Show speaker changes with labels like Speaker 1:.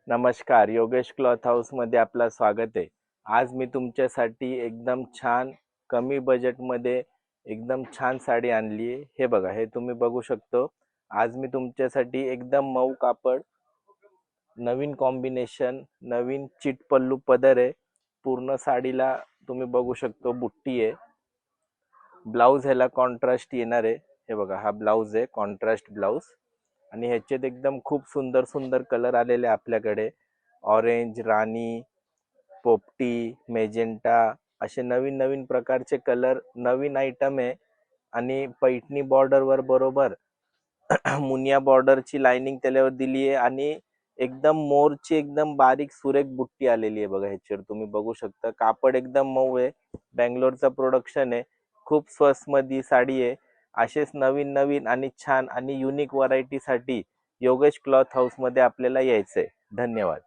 Speaker 1: नमस्कार, Yogesh cloth house मध्ये आपलं स्वागत आहे। आज मी तुमच्यासाठी एकदम छान कमी बजेटमध्ये एकदम छान साडी आणली आहे। हे बघा, हे तुम्ही बघू शकतो। आज मी तुमच्यासाठी एकदम मऊ कापड, नवीन कॉम्बिनेशन, नवीन चिट पल्लू पदर आहे। पूर्ण साडीला तुम्ही बघू शकतो बुट्टी आहे। ब्लाउज ह्याला कॉन्ट्रास्ट येणार आहे। हे बघा, हा ब्लाउज आहे, कॉन्ट्रास्ट ब्लाउज। आणि ह्याच्यात एकदम खूप सुंदर सुंदर कलर आलेले आपल्याकडे। ऑरेंज, राणी, पोपटी, मेजेंटा असे नवीन नवीन प्रकारचे कलर, नवीन आयटम आहे। आणि पैठणी बॉर्डर वर बरोबर मुनिया बॉर्डरची लाइनिंग त्याच्यावर दिली आहे। आणि एकदम मोरची एकदम बारीक सुरेख बुट्टी आलेली आहे बघा। ह्याच्यावर तुम्ही बघू शकता, कापड एकदम मऊ आहे। बेंगलोरचा प्रोडक्शन आहे। खूप स्वस्त मध्ये साडी आहे। असेच नवीन नवीन आणि छान आणि युनिक व्हरायटी साठी योगेश क्लॉथ हाऊस मध्ये आपल्याला यायचंय। धन्यवाद।